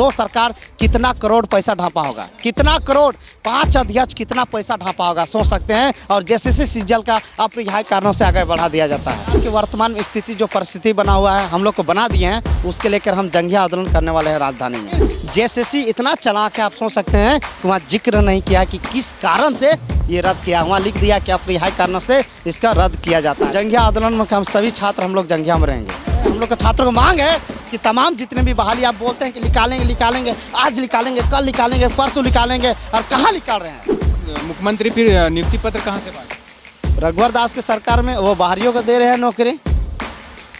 दो सरकार कितना करोड़ पैसा ढापा होगा, कितना करोड़, 5 अध्यक्ष कितना पैसा ढापा होगा, सोच सकते हैं। और जैसे सीजल का अप्रिय कारणों से आगे बढ़ा दिया जाता है कि वर्तमान स्थिति जो परिस्थिति बना हुआ है हम लोग को बना दिए हैं, उसके लेकर हम जंगी आंदोलन करने वाले हैं राजधानी में। जेसीसी इतना चालाक है, आप सोच सकते हैं कि वहाँ जिक्र नहीं किया कि किस कारण से ये रद्द किया, वहाँ लिख दिया कि अप्रिय कारणों से इसका रद्द किया जाता है। जंगी आंदोलन में हम सभी छात्र हम लोग जंगिया में रहेंगे। हम लोग के छात्रों को मांग है कि तमाम जितने भी बहाली आप बोलते हैं कि निकालेंगे, आज निकालेंगे, कल निकालेंगे, परसों निकालेंगे, और कहाँ निकाल रहे हैं? मुख्यमंत्री फिर नियुक्ति पत्र कहाँ से बांटे? रघुवर दास की सरकार में वो बाहरियों को दे रहे हैं नौकरी,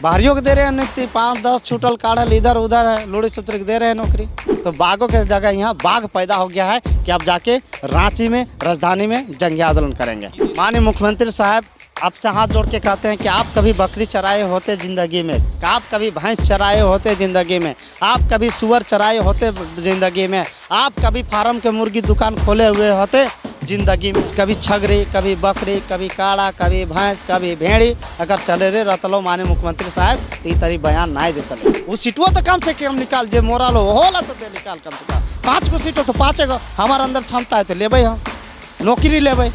बाहरियों को दे रहे हैं नियुक्ति, 5-10 छूटल काढ़ल इधर उधर है, लोड़ी सूत्र दे रहे हैं नौकरी। तो बाघों के जगह यहाँ बाघ पैदा हो गया है कि आप जाके रांची में, राजधानी में जंगी आंदोलन करेंगे। माननीय मुख्यमंत्री साहब आपसे हाथ जोड़ के कहते हैं कि आप कभी बकरी चराए होते ज़िंदगी में, आप कभी भैंस चराए होते ज़िंदगी में, आप कभी सुअर चराए होते ज़िंदगी में, आप कभी फार्म के मुर्गी दुकान खोले हुए होते ज़िंदगी में, कभी छगरी, कभी बकरी, कभी काड़ा, कभी भैंस, कभी भेड़ी अगर चले रे रहतलो माननीय मुख्यमंत्री साहब तो ये तरी बयान नहीं देते। वो सीटों तो कम से कम निकाल, जे मोरा लो होला तो दे निकाल, कम से कम 5 गो सीटों तो 5 गो हमारे अंदर क्षमता है तो लेबै, हम नौकरी लेबै।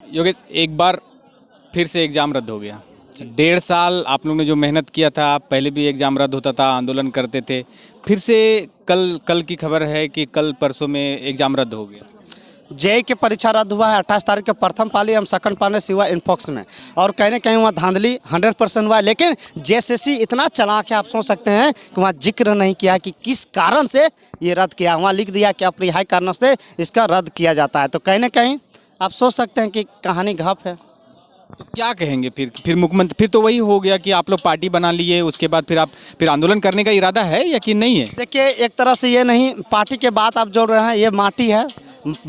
योगेश, एक बार फिर से एग्ज़ाम रद्द हो गया। 1.5 साल आप लोगों ने जो मेहनत किया था, पहले भी एग्ज़ाम रद्द होता था, आंदोलन करते थे, फिर से कल की खबर है कि कल परसों में एग्ज़ाम रद्द हो गया। जेई की परीक्षा रद्द हुआ है 28 तारीख को, प्रथम पाली हम सेकंड पाली से हुआ इनफॉक्स में, और कहीं कहीं वहाँ धांधली 100% हुआ है। लेकिन जेसीसी इतना चालाक है, आप सोच सकते हैं कि वहाँ जिक्र नहीं किया कि किस कारण से ये रद्द किया, वहाँ लिख दिया कि अप्रिय कारणों से इसका रद्द किया जाता है। तो कहीं ना कहीं आप सोच सकते हैं कि कहानी घप है। तो क्या कहेंगे फिर मुख्यमंत्री, फिर तो वही हो गया कि आप लोग पार्टी बना लिए, उसके बाद फिर आंदोलन करने का इरादा है या कि नहीं है? देखिए, एक तरह से ये नहीं, पार्टी के बात आप जोड़ रहे हैं, ये माटी है,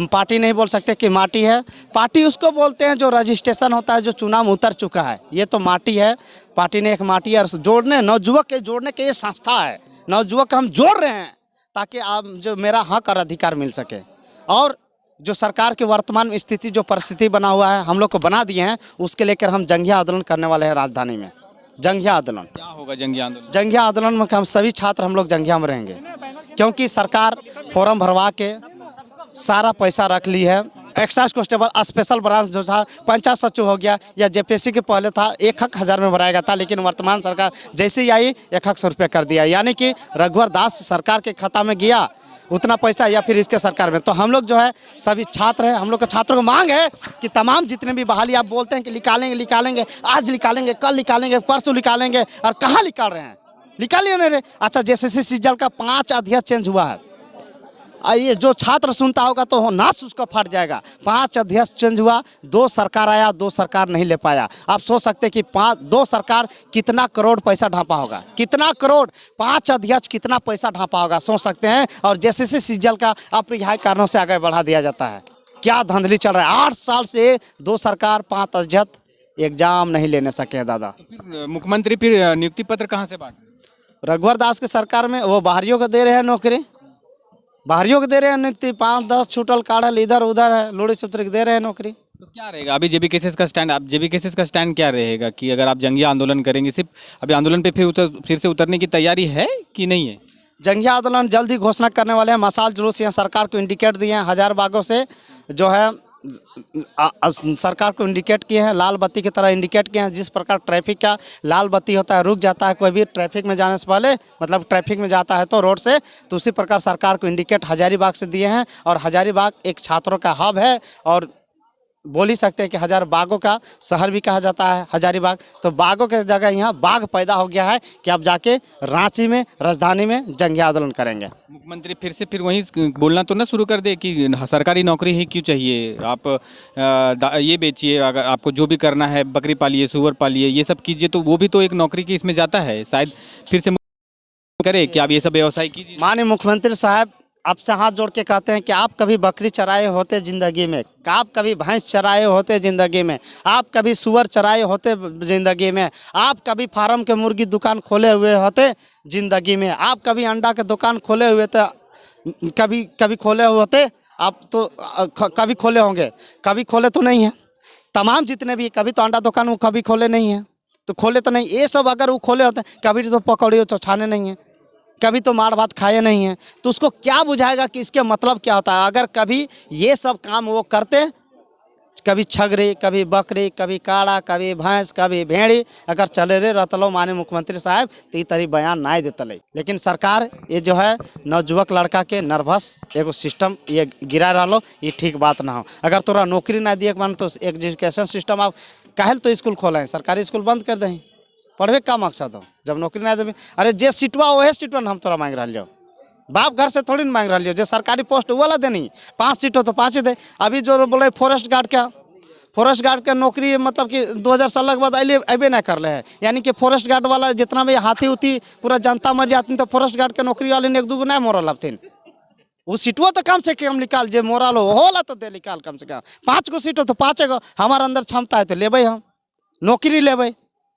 पार्टी नहीं बोल सकते कि माटी है। पार्टी उसको बोलते हैं जो रजिस्ट्रेशन होता है, जो चुनाव में उतर चुका है, ये तो माटी है। पार्टी ने एक माटी है, जोड़ने नवयुवक के जोड़ने के ये संस्था है, नवयुवक हम जोड़ रहे हैं ताकि आप जो मेरा हक और अधिकार मिल सके। और जो सरकार की वर्तमान स्थिति जो परिस्थिति बना हुआ है हम लोग को बना दिए हैं, उसके लेकर हम जंगी आंदोलन करने वाले हैं राजधानी में। जंगी आंदोलन क्या होगा? जंगी आंदोलन, जंगी आंदोलन में हम सभी छात्र हम लोग जंगिया में रहेंगे, क्योंकि सरकार फॉर्म भरवा के सारा पैसा रख ली है। एक्साइज कांस्टेबल स्पेशल ब्रांच जो था पंचायत सचिव हो गया, या जेपीएससी के पहले था 1,000 में भराया गया था, लेकिन वर्तमान सरकार जैसे ही आई 1,000 रुपये कर दिया, यानी कि रघुवर दास सरकार के खाता में गया उतना पैसा, या फिर इसके सरकार में। तो हम लोग जो है सभी छात्र हैं, हम लोग के छात्रों को मांग है कि तमाम जितने भी बहाली आप बोलते हैं कि निकालेंगे, आज निकालेंगे, कल निकालेंगे, परसों निकालेंगे, और कहाँ निकाल रहे हैं? निकालिए नहीं रहे। अच्छा, जैसे सीजल का 5 अध्यक्ष चेंज हुआ है, ये जो छात्र सुनता होगा तो नाश उसका फट जाएगा। 5 अध्यक्ष चेंज हुआ, 2 सरकार आया, 2 सरकार नहीं ले पाया। आप सोच सकते हैं कि 2 सरकार कितना करोड़ पैसा ढापा होगा, कितना करोड़, 5 अध्यक्ष कितना पैसा ढापा होगा, सोच सकते हैं। और जैसे सीजल का अप्रिय कारणों से आगे बढ़ा दिया जाता है। क्या धांधली चल रहा है? 8 साल से 2 सरकार, 5 अध्यक्ष एग्जाम नहीं लेने सके दादा। तो फिर मुख्यमंत्री फिर नियुक्ति पत्र कहाँ से बांटे? रघुवर दास की सरकार में वो बाहरियों को दे रहे हैं नौकरी, बाहरियों को दे रहे हैं नियुक्ति, 5-10 छूटल काढ़ल इधर उधर है, लोड़ी सूत्र दे रहे हैं नौकरी। तो क्या रहेगा अभी जेबी केसेस का स्टैंड? जेबी केसेस का स्टैंड क्या रहेगा कि अगर आप जंगी आंदोलन करेंगे, सिर्फ अभी आंदोलन पे फिर से उतरने की तैयारी है कि नहीं है? जंगी आंदोलन जल्दी घोषणा करने वाले हैं। मसाल जुलूस यहाँ सरकार को इंडिकेट दिए हैं, हजारबागों से जो है सरकार को इंडिकेट किए हैं, लाल बत्ती की तरह इंडिकेट किए हैं। जिस प्रकार ट्रैफिक का लाल बत्ती होता है, रुक जाता है कोई भी ट्रैफिक में जाने से पहले, मतलब ट्रैफिक में जाता है तो रोड से, तो उसी प्रकार सरकार को इंडिकेट हजारीबाग से दिए हैं। और हजारीबाग एक छात्रों का हब है, और बोल ही सकते हैं कि 1000 बागों का शहर भी कहा जाता है हजारीबाग। तो बागों के जगह यहाँ बाघ पैदा हो गया है कि आप जाके रांची में, राजधानी में जंगी आंदोलन करेंगे। मुख्यमंत्री फिर वही बोलना तो ना शुरू कर दे कि सरकारी नौकरी ही क्यों चाहिए, आप ये बेचिए, अगर आपको जो भी करना है, बकरी पालिए, सुअर पालिए, ये सब कीजिए, तो वो भी तो एक नौकरी की इसमें जाता है। शायद फिर से करे कि आप ये सब व्यवसाय कीजिए। माननीय मुख्यमंत्री साहब आपसे हाथ जोड़ के कहते हैं कि आप कभी बकरी चराए होते ज़िंदगी में, आप कभी भैंस चराए होते ज़िंदगी में, आप कभी सुअर चराए होते ज़िंदगी में, आप कभी फार्म के मुर्गी दुकान खोले हुए होते ज़िंदगी में, आप कभी अंडा के दुकान खोले हुए थे, कभी खोले हुए होते, आप तो कभी खोले होंगे, कभी खोले तो नहीं है। तमाम जितने भी, कभी तो अंडा दुकान वो कभी खोले नहीं है, तो खोले तो नहीं। ये सब अगर वो खोले होते कभी तो पकौड़े तो छाने नहीं है, कभी तो मार भात खाए नहीं है, तो उसको क्या बुझाएगा कि इसके मतलब क्या होता है। अगर कभी ये सब काम वो करते, कभी छगरी, कभी बकरी, कभी काड़ा, कभी भैंस, कभी भेड़ी अगर चले रे रहतलो माने मुख्यमंत्री साहब तो ये तरी बयान ना देतले। लेकिन सरकार ये जो है नवजुवक लड़का के नर्वस एगो सिस्टम ये गिरा रहा, ये ठीक बात ना हो। अगर तोरा नौकरी ना दिए मान तो एजुकेशन सिस्टम आप कहल तो स्कूल खोलें, सरकारी स्कूल बंद कर दें, पढ़वे का मकसद हो जब नौकरी ना देवे। अरे जे सीटवा वही सीटवा हम तोरा मांग रहा लियो, बाप घर से थोड़ी ना मांग रहा लियो। जो सरकारी पोस्ट वाला देनी 5 सीट हो तो 5 दे। अभी जो बोले फॉरेस्ट गार्ड का नौकरी मतलब कि 2016 के बाद अबे ना कर रहे हैं, यानी कि फॉरेस्ट गार्ड वाला जितना भी हाथी उथी पूरा जनता मर जाती तो फॉरेस्ट गार्ड के नौकरी वाले ने 1-2 नहीं मोरल हथिन। वो सीटवा तो कम से कम निकाल, जे मोरल होला तो दे निकाल, कम से कम 5 गो सीट हो तो 5 गो हमारे अंदर क्षमता है तो लेबै, हम नौकरी लेबै।